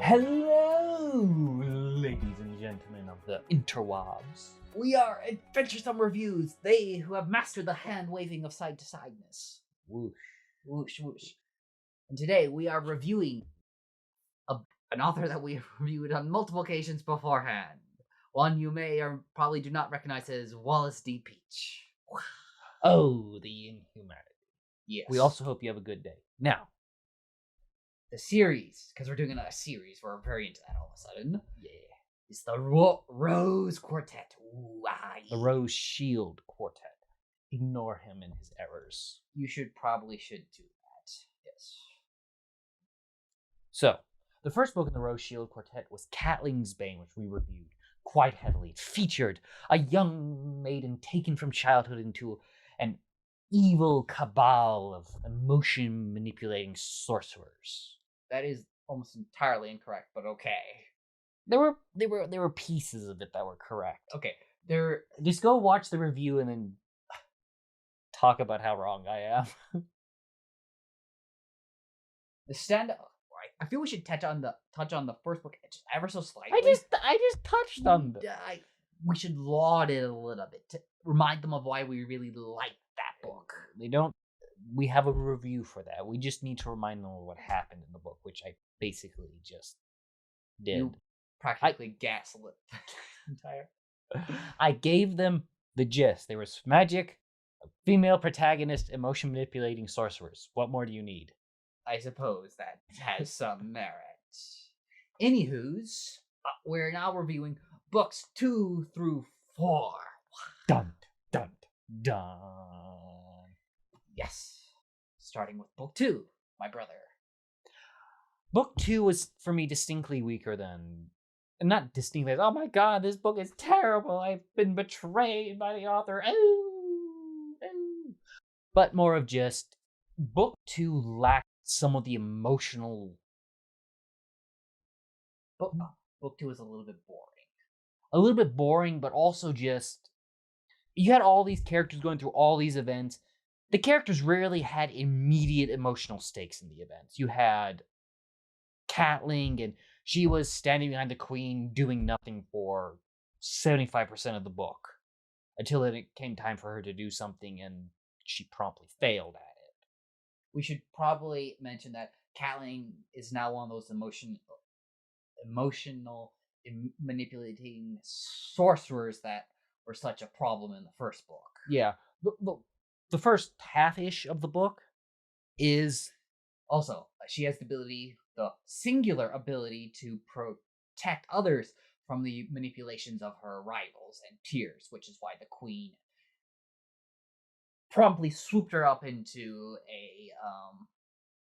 Hello, ladies and gentlemen of the interwebs. We are Adventuresome Reviews, they who have mastered the hand-waving of side-to-sideness. Whoosh. Whoosh, whoosh. And today we are reviewing an author that we have reviewed on multiple occasions beforehand. One you may or probably do not recognize as Wallace D. Peach. Oh, the inhumanity. Yes. We also hope you have a good day. Now, the series, because we're doing another series, we're very into that all of a sudden. yeah, It's the Rose Quartet. Ooh, the Rose Shield Quartet. Ignore him and his errors. You should do that. Yes. So, the first book in the Rose Shield Quartet was Catling's Bane, which we reviewed quite heavily. It featured a young maiden taken from childhood into an evil cabal of emotion-manipulating sorcerers. That is almost entirely incorrect, but okay. There were pieces of it that were correct. Okay, Just go watch the review and then talk about how wrong I am. the stand-up. Right, I feel we should touch on the first book just ever so slightly. I just touched on them. We should laud it a little bit to remind them of why we really like that book. We have a review for that. We just need to remind them of what happened in the book, which I basically just did. You practically gaslit the entire. I gave them the gist. There was magic, a female protagonist, emotion manipulating sorcerers. What more do you need? I suppose that has some merit. Anywho's, we're now reviewing books 2 through 4. Dun, dun, dun. Yes. Starting with book 2, my brother. Book 2 was, for me, distinctly weaker than... Not distinctly, oh my god, this book is terrible. I've been betrayed by the author. But more of just, book 2 lacked some of the emotional... Book 2 is a little bit boring. A little bit boring, but also just... You had all these characters going through all these events. The characters rarely had immediate emotional stakes in the events. You had Catling, and she was standing behind the queen doing nothing for 75% of the book. Until it came time for her to do something, and she promptly failed at it. We should probably mention that Catling is now one of those emotional manipulating sorcerers that were such a problem in the first book. Yeah. The first half-ish of the book is... Also, she has the singular ability to protect others from the manipulations of her rivals and peers, which is why the queen promptly swooped her up into a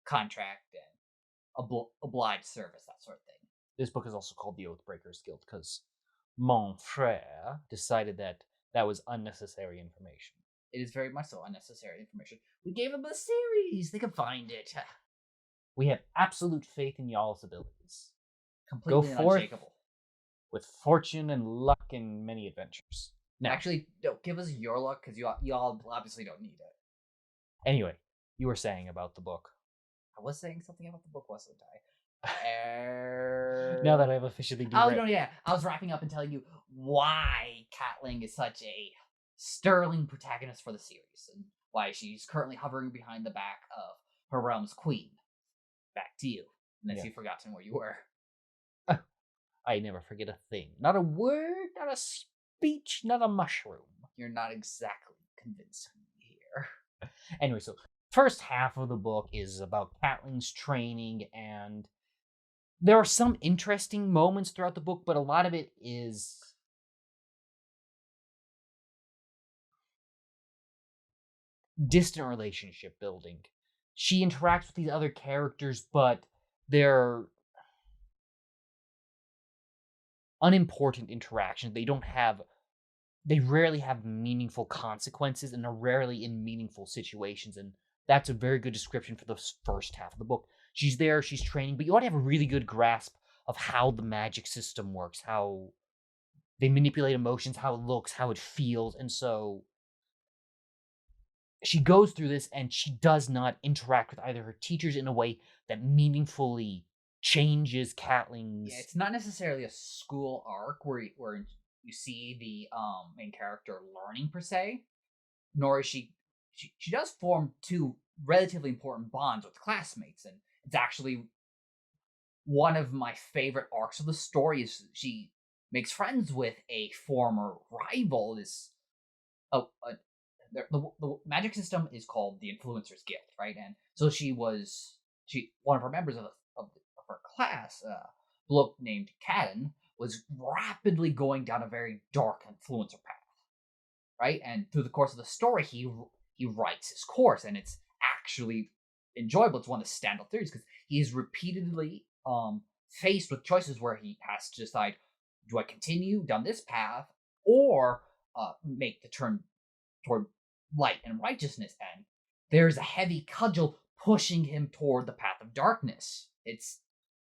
contract and obliged service, that sort of thing. This book is also called the Oathbreakers Guild because mon frère decided that was unnecessary information. It is very much so unnecessary information. We gave them a series. They can find it. We have absolute faith in y'all's abilities. Completely unshakable. With fortune and luck and many adventures. Now, actually, no, give us your luck, because y'all obviously don't need it. Anyway, you were saying about the book. I was saying something about the book, wasn't I? Now that I've officially Oh, no, yeah. I was wrapping up and telling you why Catling is such a sterling protagonist for the series, and why she's currently hovering behind the back of her realm's queen. Back to you, unless you've forgotten where you were. I never forget a thing. Not a word, not a speech, not a mushroom. You're not exactly convincing me here. Anyway, so first half of the book is about Catling's training, and there are some interesting moments throughout the book, but a lot of it is distant relationship building. She interacts with these other characters, but they're unimportant interactions. They rarely have meaningful consequences, and are rarely in meaningful situations, and that's a very good description for the first half of the book. She's there, she's training, but you ought to have a really good grasp of how the magic system works, how they manipulate emotions, how it looks, how it feels, and so she goes through this, and she does not interact with either her teachers in a way that meaningfully changes Catling's. Yeah, it's not necessarily a school arc where you see the main character learning per se, nor is she does form two relatively important bonds with classmates, and it's actually one of my favorite arcs of the story. Is she makes friends with a former rival. This the magic system is called the Influencers Guild, right? And so she one of her members of her class, a bloke named Katlin, was rapidly going down a very dark influencer path, right? And through the course of the story, he writes his course, and it's actually enjoyable. It's one of the standout theories because he is repeatedly faced with choices where he has to decide: do I continue down this path or make the turn toward light and righteousness? And there's a heavy cudgel pushing him toward the path of darkness. It's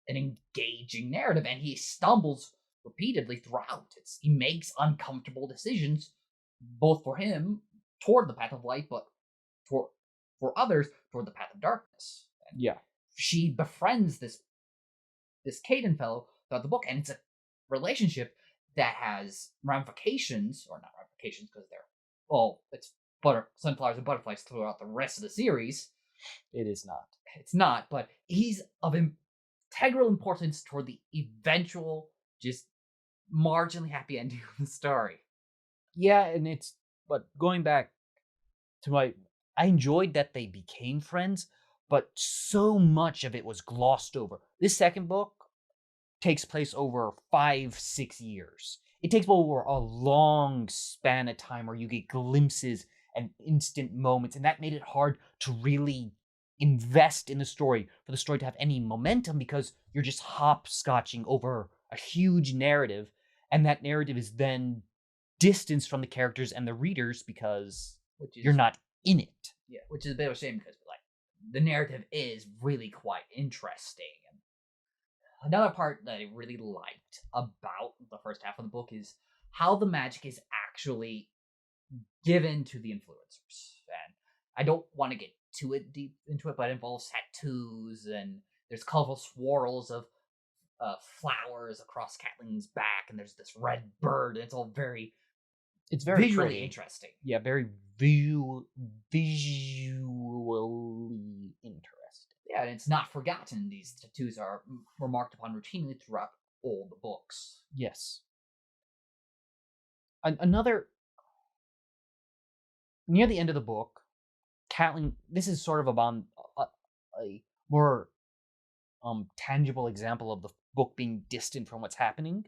an engaging narrative, and he stumbles repeatedly throughout. He makes uncomfortable decisions, both for him toward the path of light, but for others toward the path of darkness. And Yeah. she befriends this Caden fellow throughout the book, and it's a relationship that has ramifications, or not ramifications, because it's sunflowers and butterflies throughout the rest of the series. It is not. It's not, but he's of integral importance toward the eventual, just marginally happy ending of the story. Yeah, and but going back to I enjoyed that they became friends, but so much of it was glossed over. This second book takes place over 5-6 years. It takes over a long span of time where you get glimpses and instant moments, and that made it hard to really invest in the story, for the story to have any momentum, because you're just hopscotching over a huge narrative, and that narrative is then distanced from the characters and the readers because you're not in it. Yeah, which is a bit of a shame because the narrative is really quite interesting. And another part that I really liked about the first half of the book is how the magic is actually given to the influencers. And I don't want to get too deep into it, but it involves tattoos, and there's colorful swirls of flowers across Catling's back, and there's this red bird, and it's very visually pretty. interesting. Yeah, very visually interesting. Yeah, and it's not forgotten. These tattoos are remarked upon routinely throughout all the books. Yes. Another, near the end of the book, Catling, this is sort of a more tangible example of the book being distant from what's happening.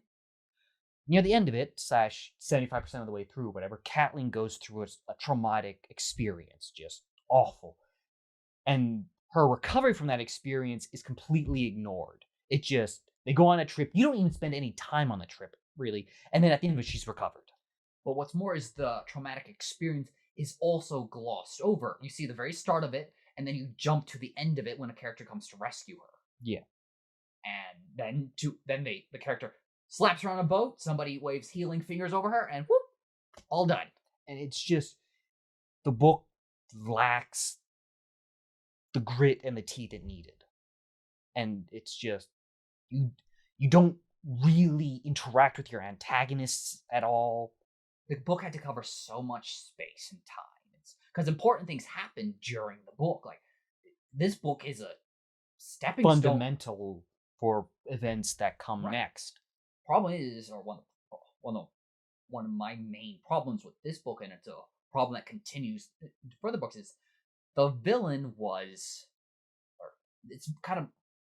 Near the end of it, /75% of the way through, whatever, Catling goes through a traumatic experience, just awful. And her recovery from that experience is completely ignored. They go on a trip. You don't even spend any time on the trip, really. And then at the end of it, she's recovered. But what's more is the traumatic experience is also glossed over. You see the very start of it, and then you jump to the end of it when a character comes to rescue her. Yeah. And then the character slaps her on a boat, somebody waves healing fingers over her, and whoop, all done. And it's just, the book lacks the grit and the teeth it needed. And it's just, you don't really interact with your antagonists at all. The book had to cover so much space and time. Because important things happen during the book. This book is a stepping fundamental for events that come next. Problem is, or one of my main problems with this book, and it's a problem that continues into further books, is the villain was,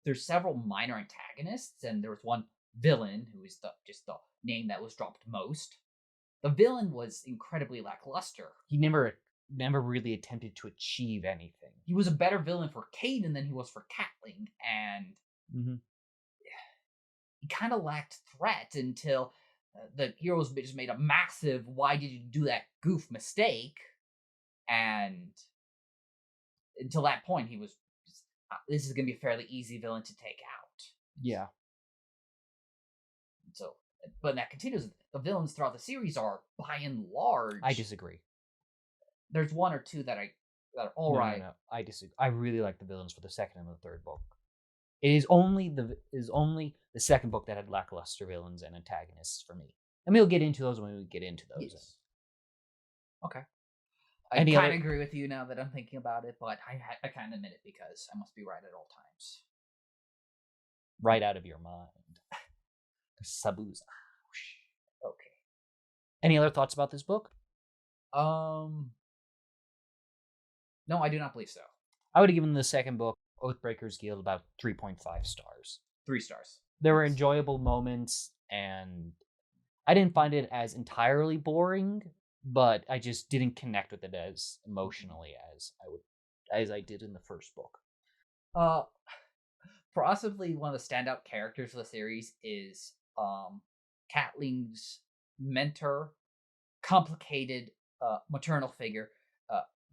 there's several minor antagonists, and there was one villain who is just the name that was dropped most. The villain was incredibly lackluster. He never really attempted to achieve anything. He was a better villain for Caden than he was for Catling, and he kind of lacked threat until the heroes just made a massive "why did you do that goof" mistake, and until that point he was just, this is going to be a fairly easy villain to take out. Yeah. So, but that continues. The villains throughout the series are, by and large, I disagree. There's one or two that are all right. No, I disagree. I really like the villains for the second and the third book. It is only the second book that had lackluster villains and antagonists for me. And we'll get into those when we get into those. Yes. Okay. I Any kind other- of agree with you now that I'm thinking about it, but I can't admit it because I must be right at all times. Right out of your mind. Sabuza. Okay. Any other thoughts about this book? No, I do not believe so. I would have given the second book, Oathbreakers Guild, about 3.5 stars. 3 stars. There were enjoyable moments, and I didn't find it as entirely boring, but I just didn't connect with it as emotionally as I did in the first book. Possibly one of the standout characters of the series is Catling's mentor, complicated maternal figure,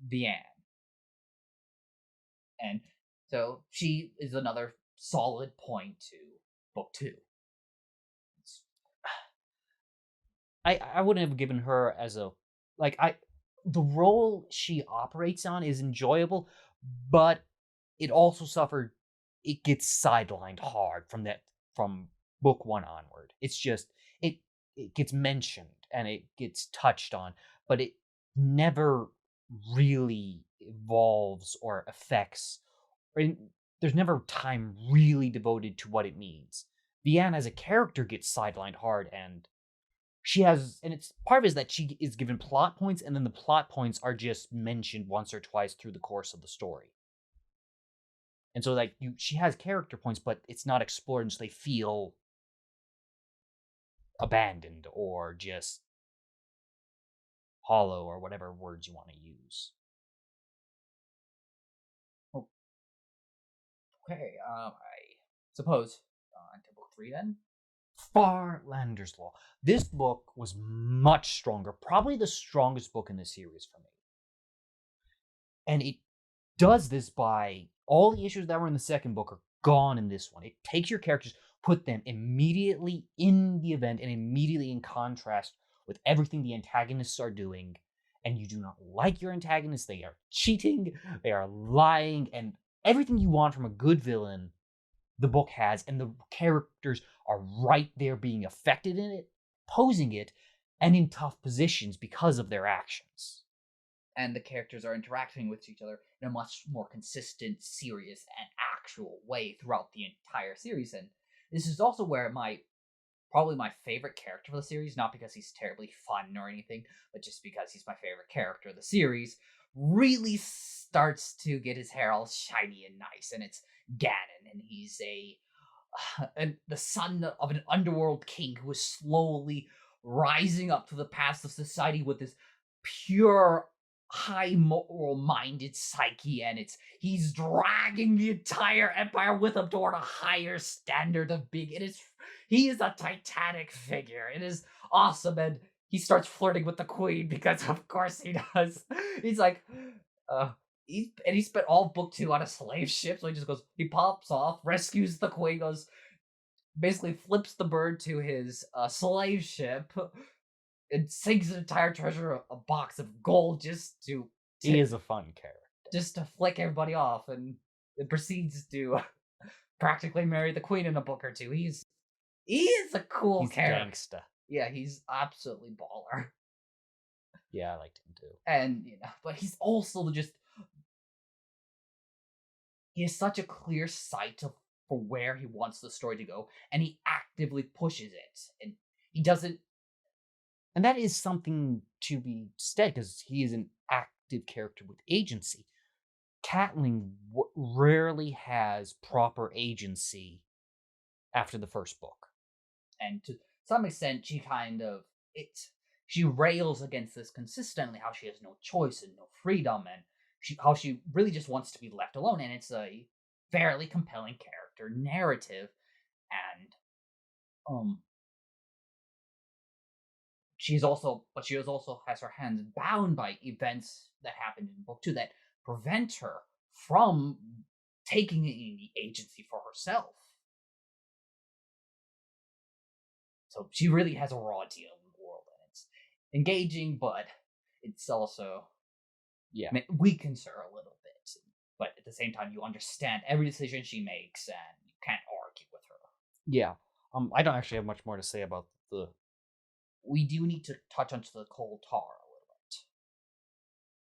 Bane. And so she is another solid point to book 2. I wouldn't have given her as a the role she operates on is enjoyable, but it also suffered. It gets sidelined hard from book 1 onward. It's just it gets mentioned and it gets touched on, but it never really evolves or affects. There's never time really devoted to what it means. Vianne as a character gets sidelined hard, and it's part of it is that she is given plot points, and then the plot points are just mentioned once or twice through the course of the story. And so, she has character points, but it's not explored, and so they feel abandoned or just hollow, or whatever words you want to use. Okay, I suppose into book 3 then. Farlanders Law. This book was much stronger, probably the strongest book in the series for me. And it does this by all the issues that were in the second book are gone in this one. It takes your characters, put them immediately in the event and immediately in contrast with everything the antagonists are doing. And you do not like your antagonists. They are cheating, they are lying, and everything you want from a good villain, the book has, and the characters are right there being affected in it, posing it, and in tough positions because of their actions. And the characters are interacting with each other in a much more consistent, serious, and actual way throughout the entire series. And this is also where probably my favorite character of the series, not because he's terribly fun or anything, but just because he's my favorite character of the series, really starts to get his hair all shiny and nice. And it's Ganon, and he's the son of an underworld king who is slowly rising up to the paths of society with this pure, high moral-minded psyche, and he's dragging the entire empire with him toward a higher standard of being. He is a titanic figure. It is awesome, and he starts flirting with the queen because, of course, he does. He's like, he spent all book 2 on a slave ship, so he pops off, rescues the queen, basically flips the bird to his slave ship, and sinks an entire treasure a box of gold just to. He is a fun character. Just to flick everybody off, and it proceeds to practically marry the queen in a book or 2. He is a cool character. Gangsta. Yeah, he's absolutely baller. Yeah, I liked him too. And but he's also he has such a clear sight for where he wants the story to go, and he actively pushes it, and he doesn't. And that is something to be said, because he is an active character with agency. Catling rarely has proper agency after the first book. And to some extent, she rails against this consistently, how she has no choice and no freedom, and how she really just wants to be left alone. And it's a fairly compelling character narrative, and she also has her hands bound by events that happened in book 2 that prevent her from taking any agency for herself. So she really has a raw deal in the world, and it's engaging, but it's also weakens her a little bit. But at the same time, you understand every decision she makes, and can't argue with her. Yeah. I don't actually have much more to say about the. We do need to touch on the coal tar a little bit.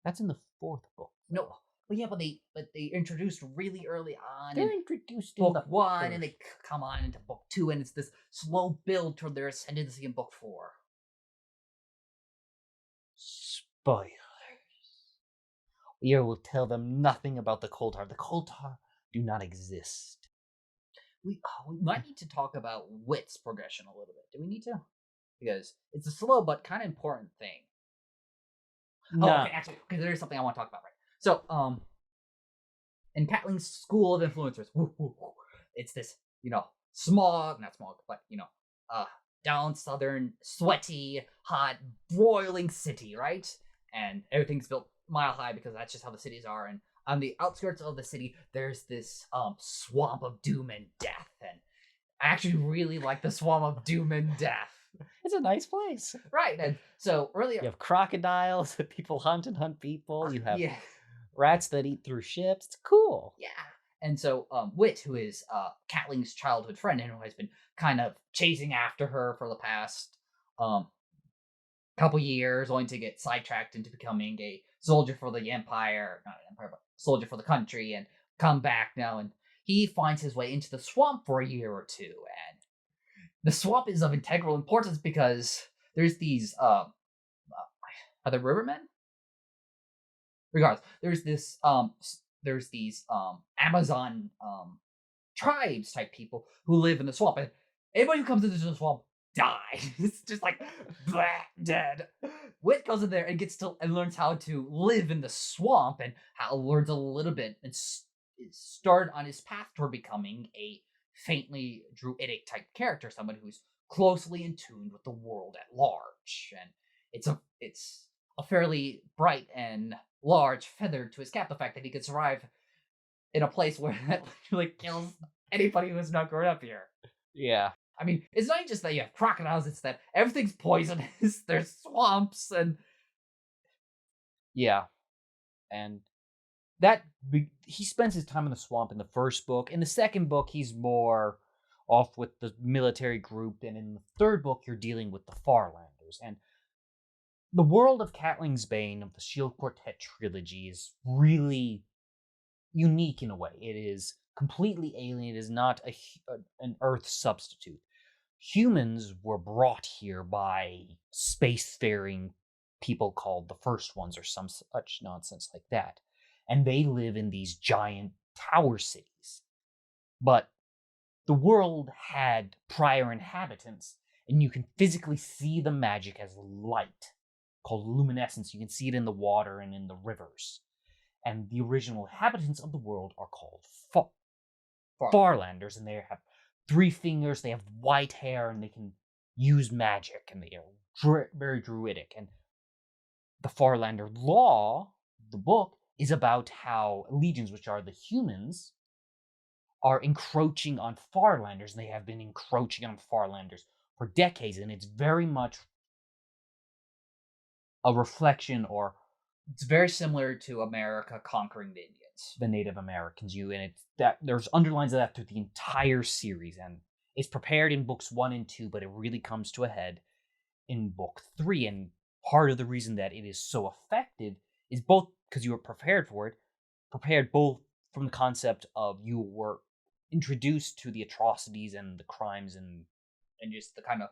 That's in the 4th book. No, but yeah, but they introduced really early on. They're in introduced in book the 1, first. and they come on into book 2, and it's this slow build toward their ascendancy in book 4. Spoilers. You will tell them nothing about the coal tar. The coal tar do not exist. We might need to talk about Wit's progression a little bit. Do we need to? Because it's a slow but kind of important thing. No. Oh, okay, actually, because there's something I want to talk about, right? So, in Catling's school of influencers, it's this, not small, but, down southern, sweaty, hot, broiling city, right? And everything's built mile high because that's just how the cities are. And on the outskirts of the city, there's this swamp of doom and death. And I actually really like the swamp of doom and death. It's a nice place. Right. And so earlier, you have crocodiles that people hunt people. You have rats that eat through ships. It's cool. Yeah. And so Wit, who is Catling's childhood friend and who has been kind of chasing after her for the past couple years, only to get sidetracked into becoming a soldier for the empire, not an empire, but soldier for the country, and come back now. And he finds his way into the swamp for a year or two. And the swamp is of integral importance because there's these, are they rivermen? Regardless, there's these Amazon tribes type people who live in the swamp, and anybody who comes into the swamp dies. It's just like blah, dead. Wit goes in there and and learns how to live in the swamp, and learns a little bit and started on his path toward becoming a faintly druidic type character, someone who's closely in tune with the world at large. And it's a fairly bright and large feather to his cap, the fact that he could survive in a place where that literally kills anybody who has not grown up here. Yeah. I mean, it's not just that you have crocodiles, it's that everything's poisonous, there's swamps, and... Yeah. And he spends his time in the swamp in the first book. In the second book, he's more off with the military group, and in the third book, you're dealing with the Farlanders. And the world of Catling's Bane of the Shield Quartet trilogy is really unique in a way. It is completely alien. It is not an Earth substitute. Humans were brought here by spacefaring people called the First Ones or some such nonsense like that. And they live in these giant tower cities. But the world had prior inhabitants, and you can physically see the magic as light, called luminescence. You can see it in the water and in the rivers. And the original inhabitants of the world are called Farlanders, and they have 3 fingers, they have white hair, and they can use magic, and they are very druidic. And the Farlander Law, the book, is about how legions, which are the humans, are encroaching on Farlanders, and they have been encroaching on Farlanders for decades, and it's very much a reflection, or it's very similar to America conquering the Indians. The Native Americans, and it's that there's underlines of that through the entire series, and it's prepared in books 1 and 2, but it really comes to a head in book 3. And part of the reason that it is so effective is both because you were prepared for it, prepared both from the concept of you were introduced to the atrocities and the crimes and just the kind of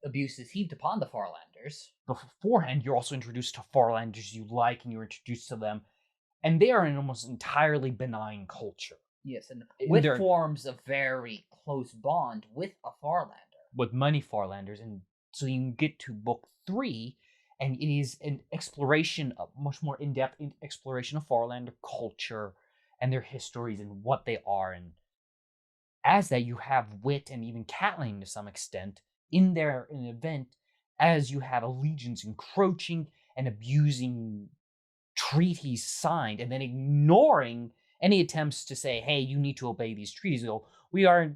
abuses heaped upon the Farlanders. Beforehand, you're also introduced to Farlanders you like, and you're introduced to them. And they are an almost entirely benign culture. Yes, and Wit forms a very close bond with a Farlander. With many Farlanders. And so you can get to book 3, and it is an exploration, a much more in-depth exploration of Farlander culture and their histories and what they are. And as that, you have Wit and even Catling to some extent in an event, as you have allegiance encroaching and abusing treaties signed, and then ignoring any attempts to say, hey, you need to obey these treaties. We are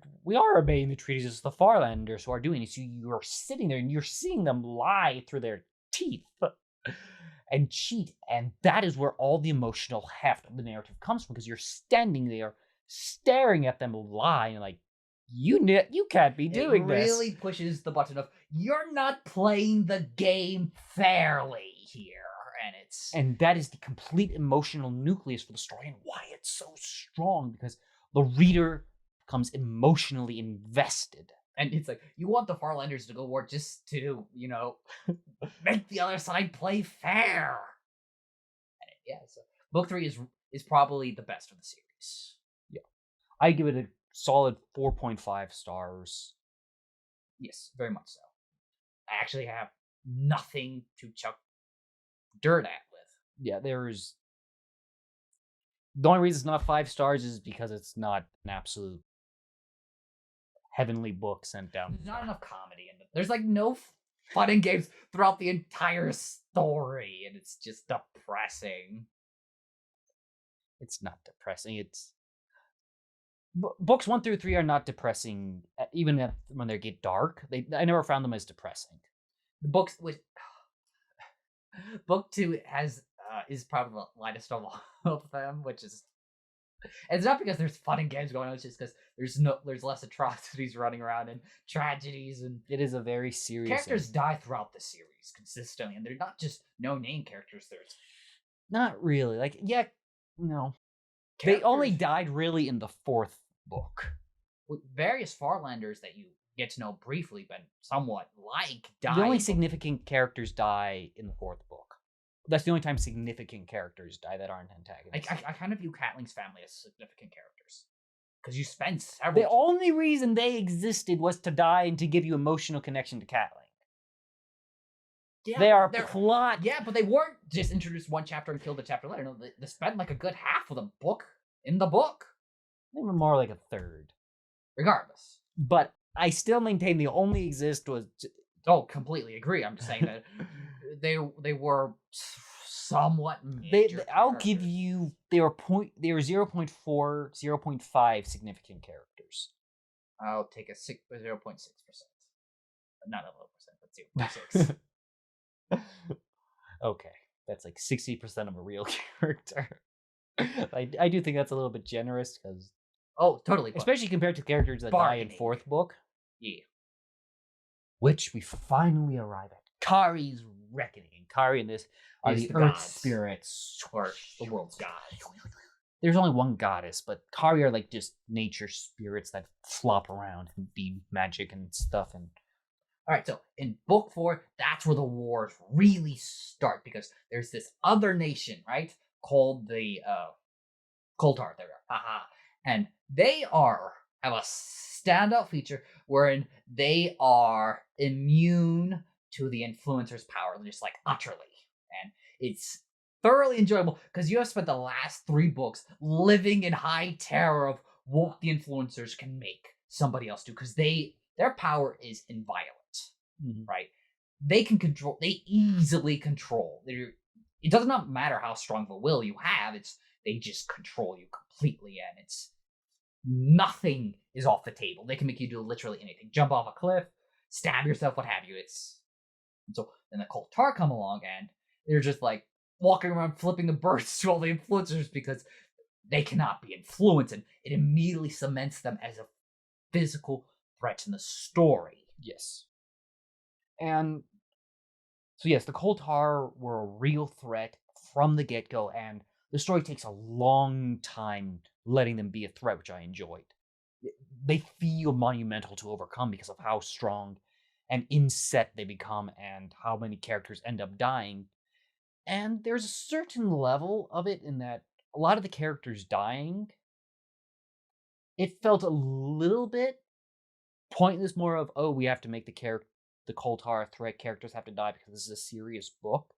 obeying the treaties. It's the Farlanders who are doing it. So you're sitting there and you're seeing them lie through their teeth and cheat. And that is where all the emotional heft of the narrative comes from, because you're standing there staring at them lying like, you can't be doing it this. really pushes the button of you're not playing the game fairly here, And that is the complete emotional nucleus for the story and why it's so strong, because the reader becomes emotionally invested. and it's like you want the Farlanders to go war just to make the other side play fair. So book 3 is probably the best of the series. Yeah, I give it a solid 4.5 stars. Yes, very much so. I actually have nothing to chuck dirt at with. Yeah, there's the only reason it's not 5 stars is because it's not an absolute heavenly book sent down. There's not enough comedy in it. There's like no fun and games throughout the entire story, and it's just depressing. It's not depressing. It's books 1 through 3 are not depressing, even when they get dark. I never found them as depressing. The books with book 2 is probably the lightest of all of them, which is it's not because there's fun and games going on. It's just because there's less atrocities running around and tragedies, and it is a very serious. Characters die throughout the series consistently, and they're not just no-name characters. There's not really no. They only died really in the 4th book. With various Farlanders that you get to know briefly, but somewhat die. The only significant characters die in the 4th book. That's the only time significant characters die that aren't antagonists. I kind of view Catling's family as significant characters. Because you spend several... The only reason they existed was to die and to give you emotional connection to Catling. Yeah, they are plot... Yeah, but they weren't just introduced one chapter and killed the chapter later. No, they spent like a good half of the book in the book. Maybe more like a third. Regardless. But I still maintain the only exist was... Oh, completely agree. I'm just saying that they were somewhat major. I'll give you they were 0.4, 0.5 significant characters. I'll take a 0.6%. Not 11%, but 0.6. Okay, that's like 60% of a real character. I do think that's a little bit generous because totally, especially compared to characters that die in 4th book. Yeah. Which we finally arrive at. Kari's reckoning. Kari and this are the earth spirits, or the world's god. There's only one goddess, but Kari are like just nature spirits that flop around and be magic and stuff. And alright, so in book 4, that's where the wars really start, because there's this other nation, right? Called the Koltar. There we are. Haha. And they have a standout feature wherein they are immune to the influencer's power, just like utterly. And it's thoroughly enjoyable because you have spent the last 3 books living in high terror of what the influencers can make somebody else do, because their power is inviolate, right? They easily control. It does not matter how strong of a will you have, they just control you completely, and nothing is off the table. They can make you do literally anything. Jump off a cliff, stab yourself, what have you. So then the Koltar come along, and they're just like walking around flipping the birds to all the influencers because they cannot be influenced, and it immediately cements them as a physical threat in the story. Yes. And so yes, the Koltar were a real threat from the get-go, and the story takes a long time letting them be a threat, which I enjoyed. They feel monumental to overcome because of how strong and inset they become and how many characters end up dying. And there's a certain level of it in that a lot of the characters dying, it felt a little bit pointless, more of, we have to make the Koltar threat characters have to die because this is a serious book,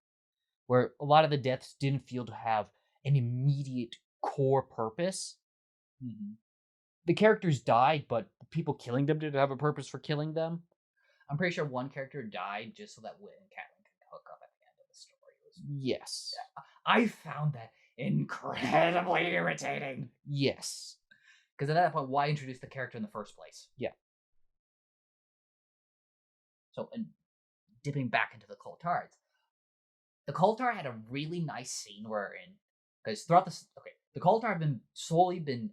where a lot of the deaths didn't feel to have an immediate core purpose. The characters died, but the people killing them didn't have a purpose for killing them. I'm pretty sure one character died just so that Wit and Katlin could hook up at the end of the story. Yes. I found that incredibly irritating. Yes. Because at that point, why introduce the character in the first place? Yeah. So, and dipping back into the Koltars, the Koltar had a really nice scene wherein, because throughout this, the Coulter have been slowly coming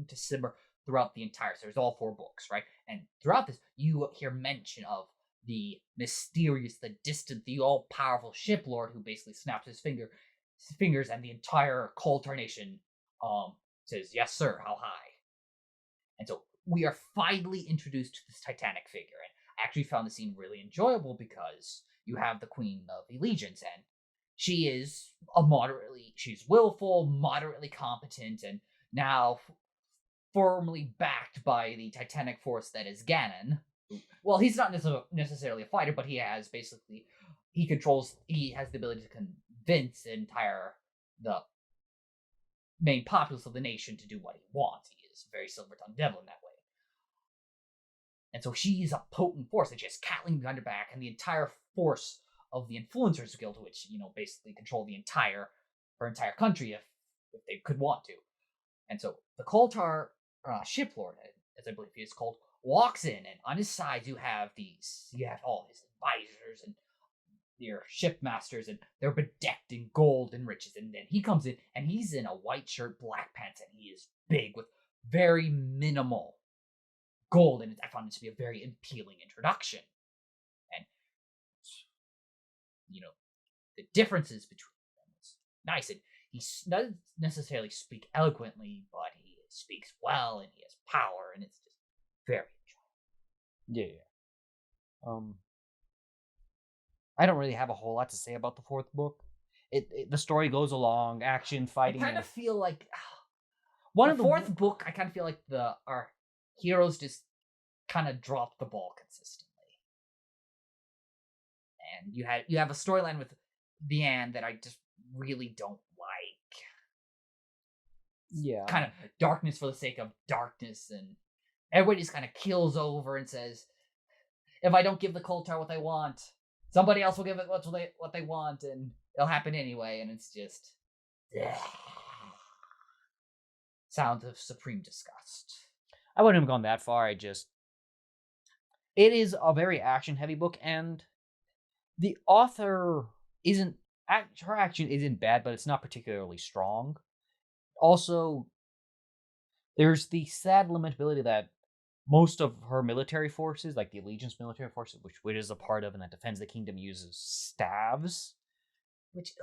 to simmer throughout the entire series, all 4 books, right? And throughout this, you hear mention of the mysterious, the distant, the all-powerful ship lord who basically snaps his fingers, and the entire Coulter nation says, "Yes, sir, how high?" And so we are finally introduced to this titanic figure, and I actually found the scene really enjoyable because you have the Queen of Allegiance, and she is she's willful, moderately competent, and now firmly backed by the titanic force that is Ganon. Well, he's not necessarily a fighter, but he has he has the ability to convince the main populace of the nation to do what he wants. He is a very silver-tongued devil in that way. And so she's a potent force. It's just Catling behind her back, and the entire force of the Influencers Guild, which, basically control her entire country if they could want to. And so the Coulter ship lord, as I believe he is called, walks in, and on his side you have all his advisors and your shipmasters, and they're bedecked in gold and riches. And then he comes in, and he's in a white shirt, black pants, and he is big with very minimal gold, and I found it to be a very appealing introduction. And the differences between them is nice, and he doesn't necessarily speak eloquently, but he speaks well, and he has power, and it's just very enjoyable. Yeah. I don't really have a whole lot to say about the 4th book. The story goes along, action, fighting. I kind of feel like the 4th book, I kind of feel like our heroes just kind of dropped the ball consistently. And you have a storyline with Bane that I just really don't like. Yeah. Kind of darkness for the sake of darkness, and everybody just kind of kills over and says, if I don't give the Coulter what they want, somebody else will give it what they want, and it'll happen anyway, and it's just sounds of supreme disgust. I wouldn't have gone that far. It is a very action-heavy book, and the author her action isn't bad, but it's not particularly strong. Also, there's the sad lamentability that most of her military forces, like the Allegiance military forces, which Wit is a part of and that defends the kingdom, uses staves. Which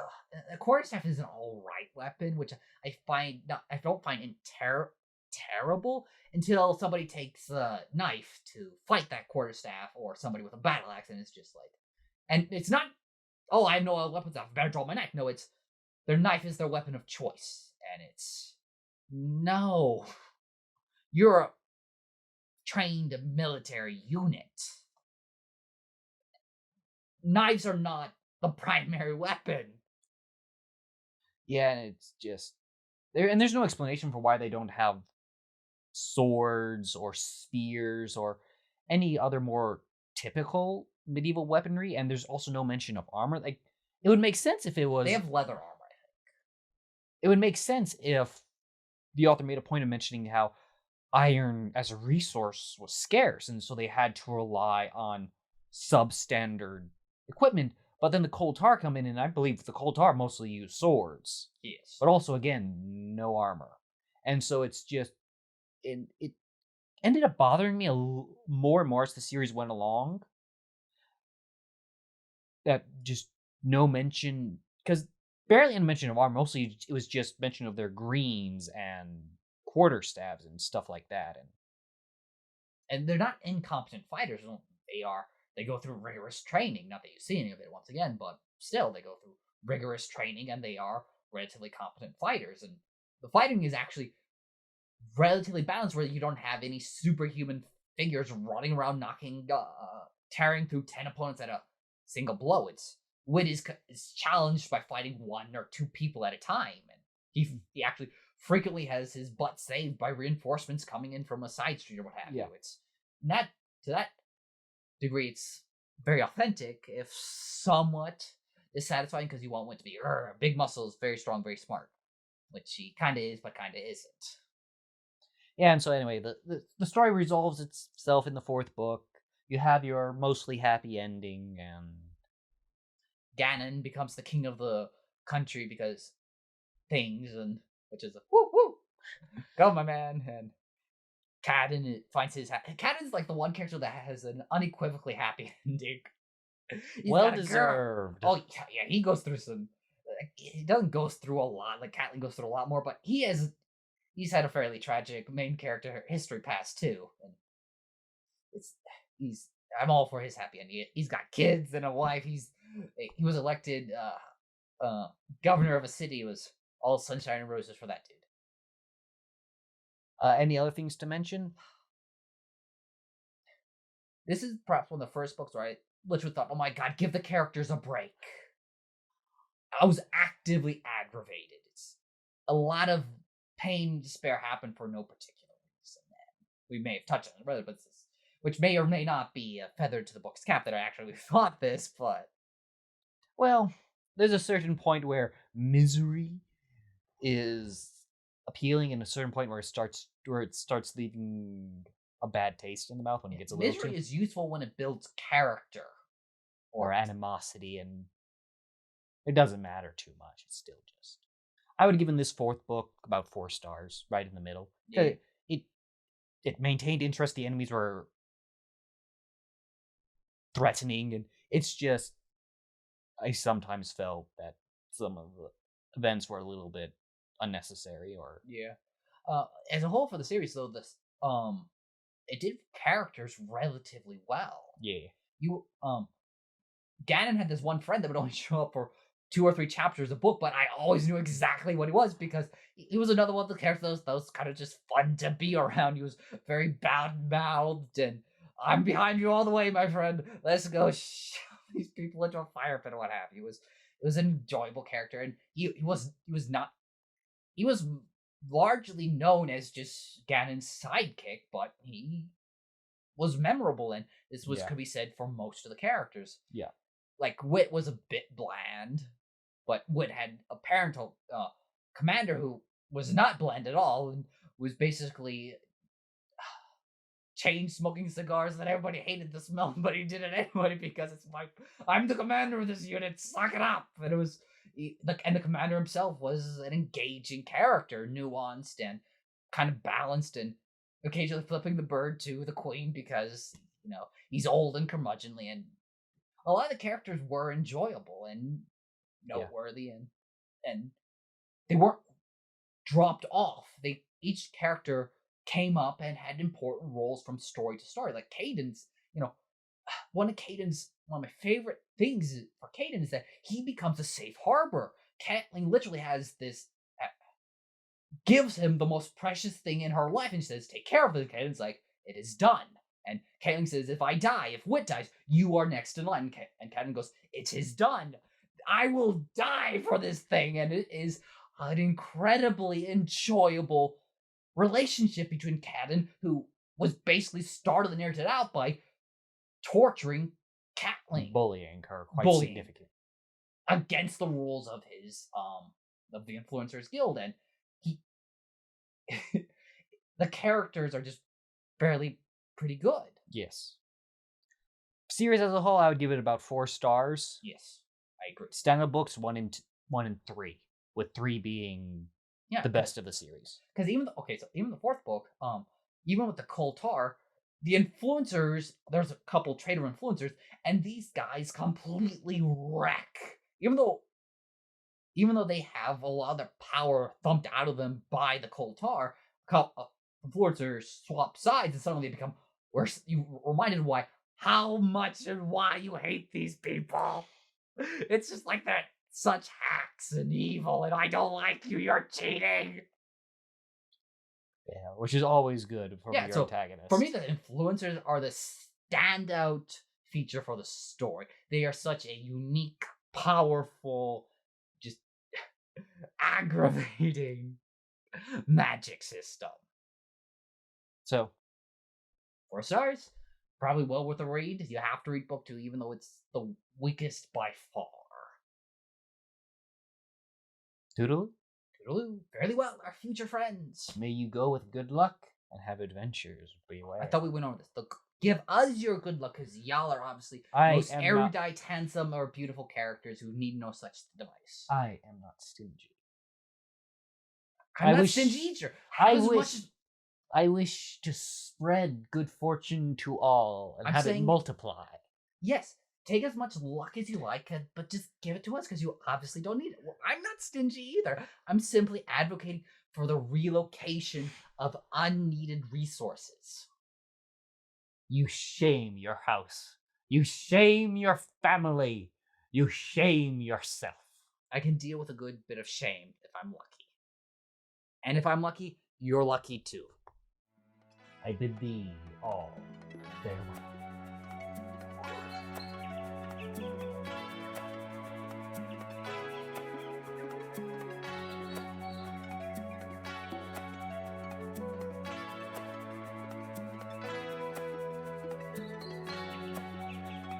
a quarterstaff is an alright weapon, which I don't find terrible until somebody takes a knife to fight that quarterstaff, or somebody with a battle axe, and it's just like, and it's not, oh, I have no other weapons, I better draw my knife. No, it's their knife is their weapon of choice, and it's no, you're a trained military unit. Knives are not the primary weapon. Yeah, and it's just there's no explanation for why they don't have swords or spears or any other more typical medieval weaponry, and there's also no mention of armor. Like, it would make sense if it was. They have leather armor, I think. It would make sense if the author made a point of mentioning how iron as a resource was scarce, and so they had to rely on substandard equipment. But then the Coulter come in, and I believe the Coulter mostly use swords. Yes. But also, again, no armor. And so it's just... It ended up bothering me more and more as the series went along. That just no mention... Because barely any mention of armor. Mostly it was just mention of their greens and quarterstaffs and stuff like that. And they're not incompetent fighters. They go through rigorous training. Not that you see any of it once again, but still, they go through rigorous training, and they are relatively competent fighters. And the fighting is actually relatively balanced, where you don't have any superhuman figures running around tearing through 10 opponents at a single blow. Wit is challenged by fighting 1 or 2 people at a time, and he actually frequently has his butt saved by reinforcements coming in from a side street or what have you. It's not to that degree, it's very authentic, if somewhat dissatisfying, because you want Wit to be big muscles, very strong, very smart, which he kind of is, but kind of isn't. Yeah, and so anyway, the story resolves itself in the 4th book. You have your mostly happy ending, and Ganon becomes the king of the country because things, and which is a woo woo, go my man. And Caden finds his. Caden's like the one character that has an unequivocally happy ending. He's Well got a girl. deserved. Oh yeah, he goes through some. He doesn't go through a lot. Like Katlin goes through a lot more, but he's had a fairly tragic main character history past too. And I'm all for his happy ending. He's got kids and a wife. He was elected governor of a city. It was all sunshine and roses for that dude. Any other things to mention? This is perhaps one of the first books where I literally thought, oh my god, give the characters a break. I was actively aggravated. It's a lot of pain and despair happened for no particular reason. And we may have touched on it, but which may or may not be a feather to the book's cap that I actually thought this, but... Well, there's a certain point where misery is appealing, and a certain point where it starts leaving a bad taste in the mouth when it gets a little misery is useful when it builds character. Or animosity, and it doesn't matter too much. It's still just... I would have given this fourth book about 4 stars, right in the middle. Yeah. It maintained interest. The enemies were threatening, and it's just... I sometimes felt that some of the events were a little bit unnecessary, or... Yeah. As a whole for the series, though, this it did characters relatively well. Yeah. Ganon had this one friend that would only show up for 2 or 3 chapters a book, but I always knew exactly what he was because he was another one of the characters that was kind of just fun to be around. He was very bad-mouthed, and I'm behind you all the way, my friend. Let's go shove these people into a fire pit or what have you. It was an enjoyable character, and he was largely known as just Ganon's sidekick, but he was memorable, and this could be said for most of the characters. Yeah. Like, Wit was a bit bland, but Wit had a parental commander who was not bland at all, and was basically chain smoking cigars that everybody hated the smell, but he did it anyway because I'm the commander of this unit, suck it up! And the commander himself was an engaging character, nuanced and kind of balanced, and occasionally flipping the bird to the queen because, he's old and curmudgeonly, and a lot of the characters were enjoyable and noteworthy, and they weren't dropped off. Each character came up and had important roles from story to story. Like Caden's, one of my favorite things for Caden is that he becomes a safe harbor. Catling literally has this, gives him the most precious thing in her life, and says, take care of it. Caden's like, it is done. And Catling says, if Wit dies, you are next in line. And Catling goes, it is done. I will die for this thing. And it is an incredibly enjoyable relationship between Catling, who was basically started the narrative out by torturing Catling. Bullying her quite significantly. Against the rules of his, of the Influencers Guild. And the characters are just barely pretty good. Yes. Series as a whole, I would give it about 4 stars. Yes, I agree. Standard books 1 and 3, with 3 being the best of the series. Because even the 4th book, even with the Koltar, the influencers, there's a couple trader influencers, and these guys completely wreck. Even though they have a lot of their power thumped out of them by the Koltar, influencers swap sides and suddenly they become worse. You reminded how much and why you hate these people. It's just like that, such hacks and evil, and I don't like you, you're cheating. Yeah, which is always good for your antagonist. For me, the influencers are the standout feature for the story. They are such a unique, powerful, just aggravating magic system. So, 4 stars, probably well worth a read. You have to read book 2, even though it's the weakest by far. Toodaloo? Toodaloo. Fairly well, our future friends. May you go with good luck and have adventures. Beware. I thought we went over this. Look, give us your good luck, because y'all are obviously most erudite, handsome, or beautiful characters who need no such device. I am not stingy. I'm I not wish- stingy either. I Have as much wish- as- I wish to spread good fortune to all and I'm have it saying- multiply. Yes, take as much luck as you like, but just give it to us because you obviously don't need it. Well, I'm not stingy either. I'm simply advocating for the relocation of unneeded resources. You shame your house. You shame your family. You shame yourself. I can deal with a good bit of shame if I'm lucky. And if I'm lucky, you're lucky too. I bid thee all farewell.